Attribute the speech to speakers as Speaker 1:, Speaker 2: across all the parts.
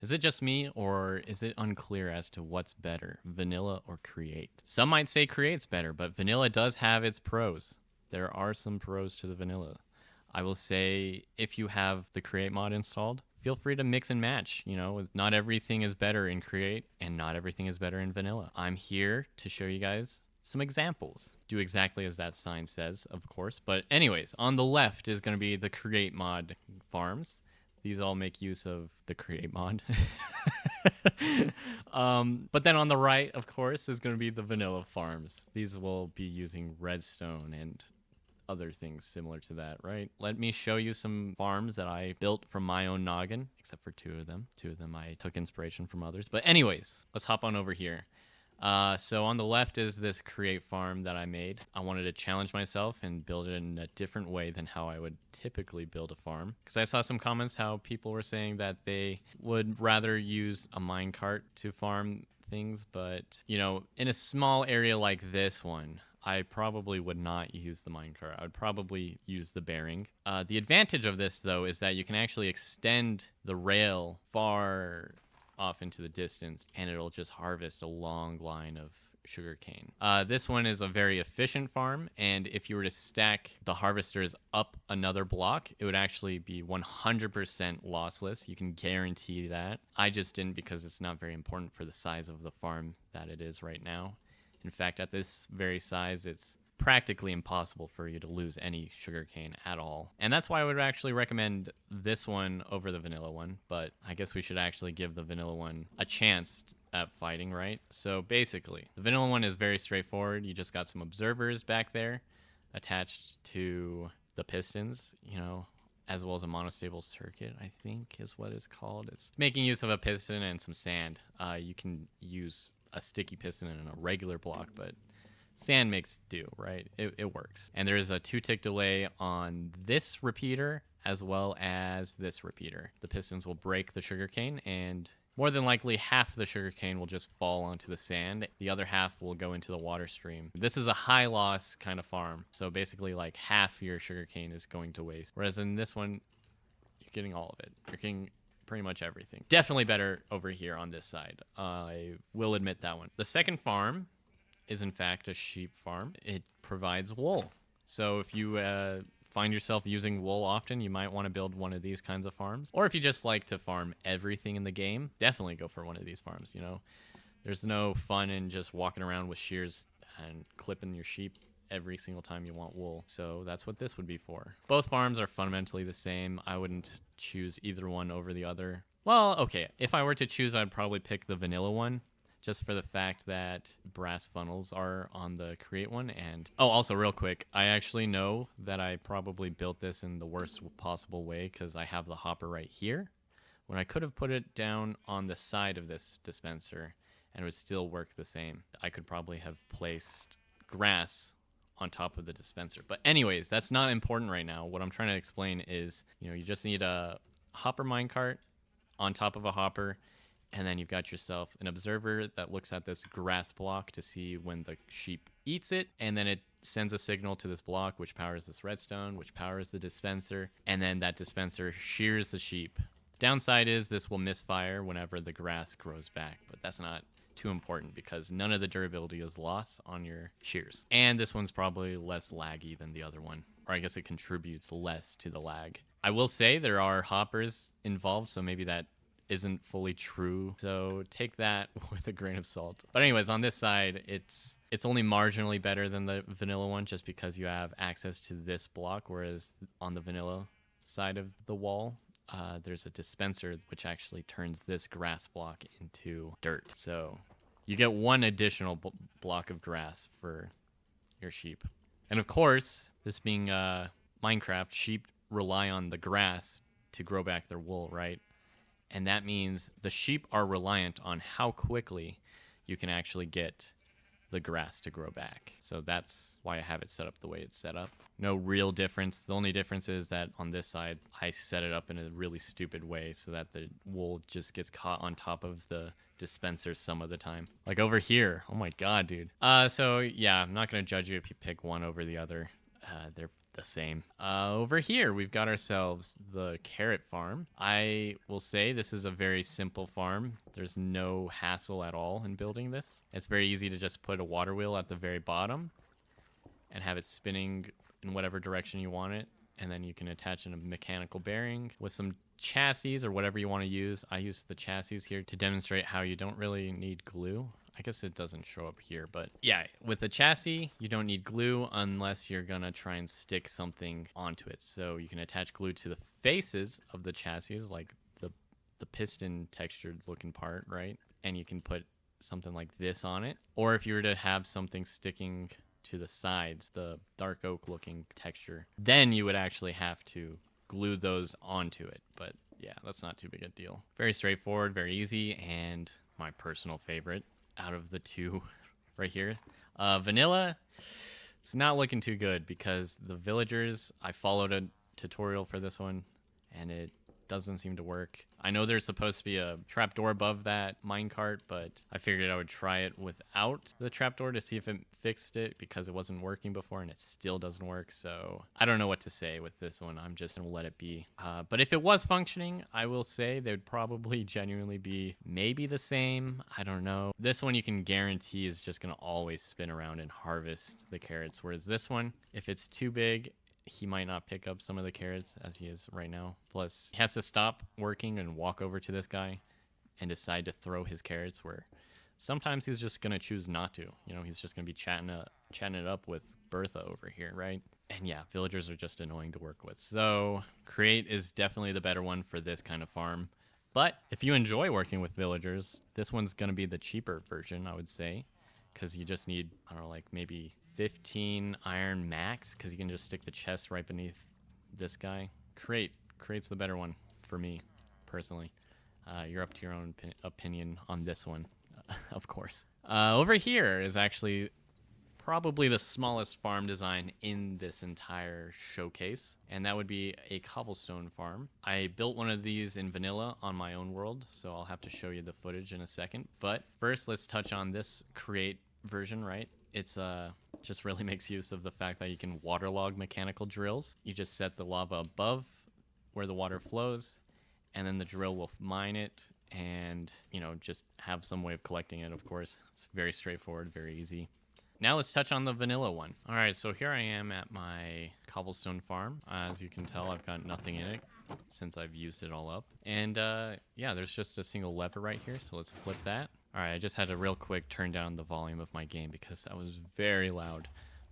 Speaker 1: Is it just me, or is it unclear as to what's better, vanilla or create? Some might say create's better, but vanilla does have its pros. There are some pros to the vanilla. I will say if you have the create mod installed, feel free to mix and match. You know, not everything is better in create and not everything is better in vanilla. I'm here to show you guys some examples. Do exactly as that sign says, of course. But anyways, on the left is going to be the create mod farms. These all make use of the create mod. But then on the right, of course, is going to be the vanilla farms. These will be using redstone and other things similar to that, right? Let me show you some farms that I built from my own noggin, except for two of them. Two of them I took inspiration from others. But anyways, let's hop on over here. So on the left is this create farm that I made. I wanted to challenge myself and build it in a different way than how I would typically build a farm. Because I saw some comments how people were saying that they would rather use a minecart to farm things. But, you know, in a small area like this one, I probably would not use the minecart. I would probably use the bearing. The advantage of this, though, is that you can actually extend the rail far off into the distance, and it'll just harvest a long line of sugarcane. This one is a very efficient farm, and if you were to stack the harvesters up another block, it would actually be 100% lossless. You can guarantee that. I just didn't because it's not very important for the size of the farm that it is right now. In fact, at this very size, it's practically impossible for you to lose any sugarcane at all. And that's why I would actually recommend this one over the vanilla one, but I guess we should actually give the vanilla one a chance at fighting, right? So basically, the vanilla one is very straightforward. You just got some observers back there attached to the pistons, you know, as well as a monostable circuit, I think is what it's called. It's making use of a piston and some sand. You can use a sticky piston and a regular block, but sand makes do, right? It works. And there's a 2-tick delay on this repeater as well as this repeater. The pistons will break the sugarcane, and more than likely half the sugarcane will just fall onto the sand. The other half will go into the water stream. This is a high loss kind of farm. So basically like half your sugarcane is going to waste. Whereas in this one, you're getting all of it. You're getting pretty much everything. Definitely better over here on this side. I will admit that one. The second farm is in fact a sheep farm. It provides wool. So if you find yourself using wool often, you might want to build one of these kinds of farms. Or if you just like to farm everything in the game, definitely go for one of these farms. You know, there's no fun in just walking around with shears and clipping your sheep every single time you want wool. So that's what this would be for. Both farms are fundamentally the same. I wouldn't choose either one over the other. Well, okay, if I were to choose, I'd probably pick the vanilla one, just for the fact that brass funnels are on the create one. And oh, also real quick, I actually know that I probably built this in the worst possible way because I have the hopper right here, when I could have put it down on the side of this dispenser and it would still work the same. I could probably have placed grass on top of the dispenser. But anyways, that's not important right now. What I'm trying to explain is, you know, you just need a hopper minecart on top of a hopper, and then you've got yourself an observer that looks at this grass block to see when the sheep eats it. And then it sends a signal to this block, which powers this redstone, which powers the dispenser. And then that dispenser shears the sheep. The downside is this will misfire whenever the grass grows back, but that's not too important because none of the durability is lost on your shears. And this one's probably less laggy than the other one, or I guess it contributes less to the lag. I will say there are hoppers involved, so maybe that isn't fully true, so take that with a grain of salt. But anyways, on this side, it's only marginally better than the vanilla one just because you have access to this block, whereas on the vanilla side of the wall, there's a dispenser which actually turns this grass block into dirt. So you get one additional block of grass for your sheep. And of course, this being Minecraft, sheep rely on the grass to grow back their wool, right? And that means the sheep are reliant on how quickly you can actually get the grass to grow back. So that's why I have it set up the way it's set up. No real difference. The only difference is that on this side, I set it up in a really stupid way so that the wool just gets caught on top of the dispenser some of the time. Like over here. Oh my god, dude. So yeah, I'm not going to judge you if you pick one over the other. They're the same. Over here, we've got ourselves the carrot farm. I will say this is a very simple farm. There's no hassle at all in building this. It's very easy to just put a water wheel at the very bottom and have it spinning in whatever direction you want it. And then you can attach in a mechanical bearing with some chassis or whatever you want to use. I use the chassis here to demonstrate how you don't really need glue. I guess it doesn't show up here, but yeah, with the chassis, you don't need glue unless you're gonna try and stick something onto it. So you can attach glue to the faces of the chassis, like the piston textured looking part, right? And you can put something like this on it. Or if you were to have something sticking to the sides, the dark oak looking texture, then you would actually have to glue those onto it. But yeah, that's not too big a deal. Very straightforward, very easy, and my personal favorite out of the two right here. Vanilla, it's not looking too good because the villagers, I followed a tutorial for this one and it doesn't seem to work. I know there's supposed to be a trapdoor above that minecart, but I figured I would try it without the trapdoor to see if it fixed it because it wasn't working before and it still doesn't work. So I don't know what to say with this one. I'm just gonna let it be. But if it was functioning, I will say they would probably genuinely be maybe the same. I don't know. This one you can guarantee is just gonna always spin around and harvest the carrots. Whereas this one, if it's too big, he might not pick up some of the carrots as he is right now. Plus, he has to stop working and walk over to this guy and decide to throw his carrots, where sometimes he's just going to choose not to. You know, he's just going to be chatting it up with Bertha over here, right? And yeah, villagers are just annoying to work with. So Create is definitely the better one for this kind of farm. But if you enjoy working with villagers, this one's going to be the cheaper version, I would say, because you just need, I don't know, like maybe 15 iron max, because you can just stick the chest right beneath this guy. Create's the better one for me, personally. You're up to your own opinion on this one, of course. Over here is actually probably the smallest farm design in this entire showcase, and that would be a cobblestone farm. I built one of these in vanilla on my own world, so I'll have to show you the footage in a second. But first, let's touch on this Create version, right? It's just really makes use of the fact that you can waterlog mechanical drills. You just set the lava above where the water flows, and then the drill will mine it and, you know, just have some way of collecting it, of course. It's very straightforward, very easy. Now let's touch on the vanilla one. All right, so here I am at my cobblestone farm. As you can tell, I've got nothing in it since I've used it all up. And yeah, there's just a single lever right here, so let's flip that. All right, I just had to real quick turn down the volume of my game because that was very loud.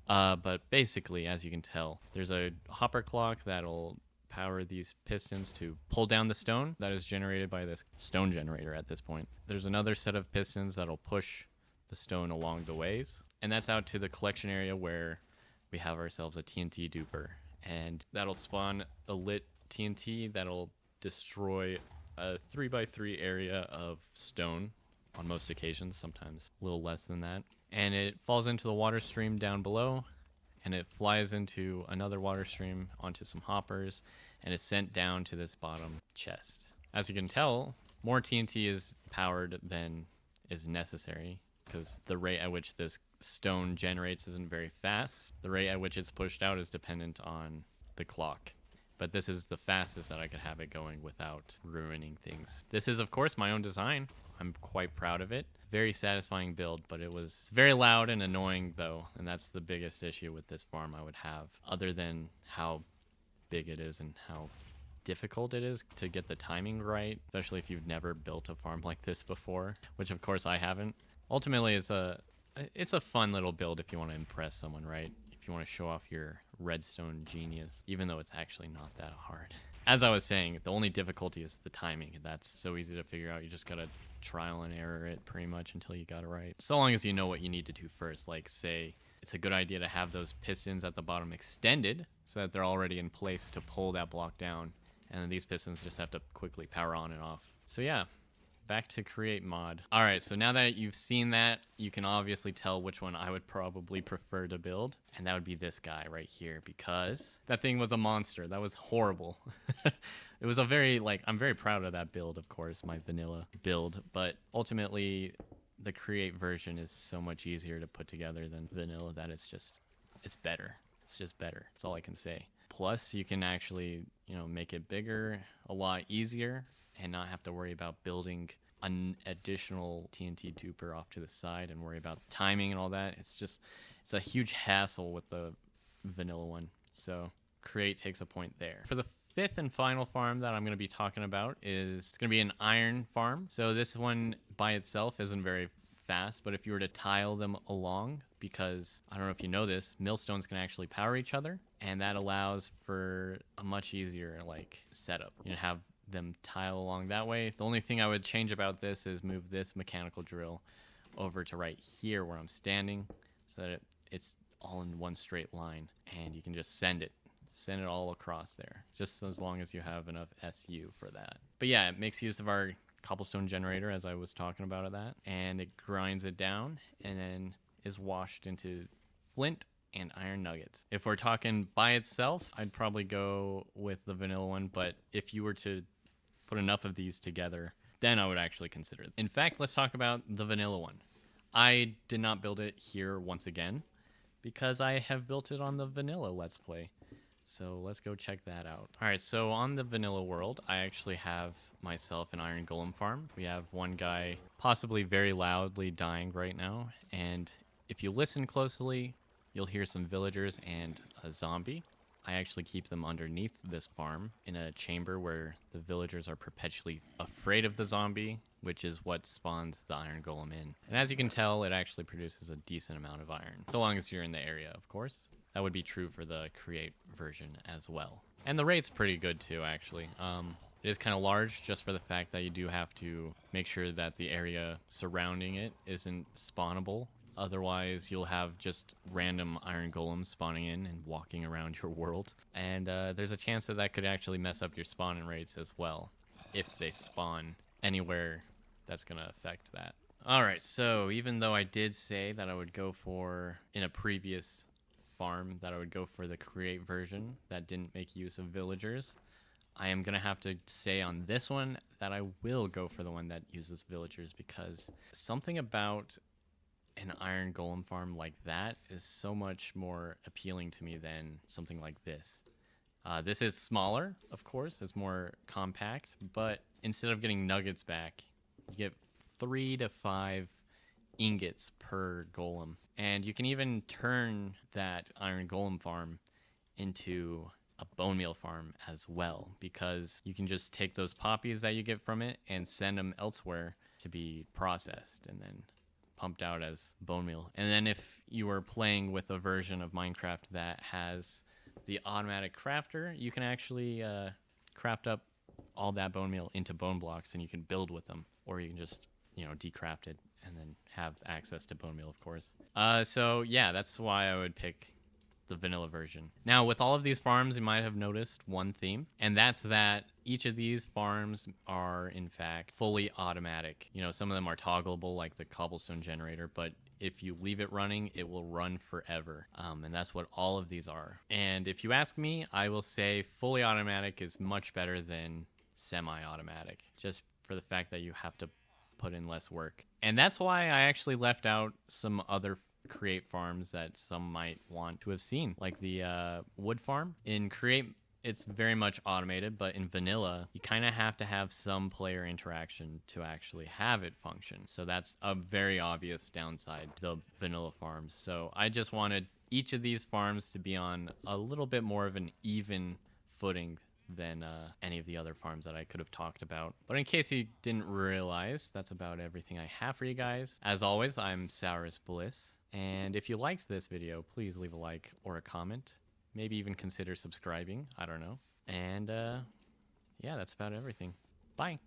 Speaker 1: But basically, as you can tell, there's a hopper clock that'll power these pistons to pull down the stone that is generated by this stone generator at this point. There's another set of pistons that'll push the stone along the ways, and that's out to the collection area where we have ourselves a TNT duper, and that'll spawn a lit TNT that'll destroy a 3x3 area of stone on most occasions, sometimes a little less than that, and it falls into the water stream down below, and it flies into another water stream onto some hoppers, and is sent down to this bottom chest. As you can tell, more TNT is powered than is necessary, because the rate at which this stone generates isn't very fast. The rate at which it's pushed out is dependent on the clock. But this is the fastest that I could have it going without ruining things. This is, of course, my own design. I'm quite proud of it. Very satisfying build, but it was very loud and annoying, though. And that's the biggest issue with this farm I would have, other than how big it is and how difficult it is to get the timing right, especially if you've never built a farm like this before, which, of course, I haven't. Ultimately, it's a fun little build if you want to impress someone, right? If you want to show off your redstone genius, even though it's actually not that hard. As I was saying, the only difficulty is the timing. That's so easy to figure out. You just gotta trial and error it pretty much until you got it right. So long as you know what you need to do first, like say it's a good idea to have those pistons at the bottom extended so that they're already in place to pull that block down, and then these pistons just have to quickly power on and off. So yeah, back to Create mod. All right, so now that you've seen that, you can obviously tell which one I would probably prefer to build, and that would be this guy right here, because that thing was a monster. That was horrible. It was a very, I'm very proud of that build, of course, my vanilla build, but ultimately the Create version is so much easier to put together than vanilla that it's better. It's just better. That's all I can say. Plus, you can actually, make it bigger, a lot easier, and not have to worry about building an additional TNT duper off to the side and worry about timing and all that. It's a huge hassle with the vanilla one. So create takes a point there. For the fifth and final farm that I'm going to be talking about is going to be an iron farm. So this one by itself isn't very fast, but if you were to tile them along, because I don't know if you know this, millstones can actually power each other, and that allows for a much easier setup. Have them tile along that way. The only thing I would change about this is move this mechanical drill over to right here where I'm standing, so that it's all in one straight line, and you can just send it all across there, just as long as you have enough SU for that. But yeah, it makes use of our cobblestone generator, as I was talking about that, and it grinds it down and then is washed into flint and iron nuggets. If we're talking by itself, I'd probably go with the vanilla one, but if you were to put enough of these together, then I would actually consider it. In fact, let's talk about the vanilla one. I did not build it here once again because I have built it on the vanilla Let's Play. So let's go check that out. All right, so on the vanilla world, I actually have myself an iron golem farm. We have one guy possibly very loudly dying right now, and if you listen closely, you'll hear some villagers and a zombie. I actually keep them underneath this farm in a chamber where the villagers are perpetually afraid of the zombie, which is what spawns the iron golem in. And as you can tell, it actually produces a decent amount of iron, so long as you're in the area, of course. That would be true for the create version as well. And the rate's pretty good too, actually. It is kind of large just for the fact that you do have to make sure that the area surrounding it isn't spawnable. Otherwise, you'll have just random iron golems spawning in and walking around your world. And there's a chance that that could actually mess up your spawning rates as well, if they spawn anywhere that's going to affect that. All right, so even though I did say that I would go for, in a previous farm, that I would go for the create version that didn't make use of villagers, I am going to have to say on this one that I will go for the one that uses villagers, because something about an iron golem farm like that is so much more appealing to me than something like this. This is smaller, of course, it's more compact, but instead of getting nuggets back, you get 3 to 5 ingots per golem. And you can even turn that iron golem farm into a bone meal farm as well, because you can just take those poppies that you get from it and send them elsewhere to be processed and then pumped out as bone meal. And then if you were playing with a version of Minecraft that has the automatic crafter, you can actually craft up all that bone meal into bone blocks, and you can build with them, or you can just decraft it and then have access to bone meal, of course. So yeah, that's why I would pick the vanilla version. Now, with all of these farms, you might have noticed one theme, and that's that each of these farms are in fact fully automatic. Some of them are toggleable, like the cobblestone generator, but if you leave it running, it will run forever. And that's what all of these are. And if you ask me, I will say fully automatic is much better than semi-automatic, just for the fact that you have to put in less work. And that's why I actually left out some other create farms that some might want to have seen, like the wood farm. In create, it's very much automated, but in vanilla, you kind of have to have some player interaction to actually have it function. So that's a very obvious downside to the vanilla farms. So I just wanted each of these farms to be on a little bit more of an even footing than any of the other farms that I could have talked about. But in case you didn't realize, that's about everything I have for you guys. As always, I'm Saurus Bliss, and if you liked this video, please leave a like or a comment. Maybe even consider subscribing, I don't know. And yeah, that's about everything. Bye!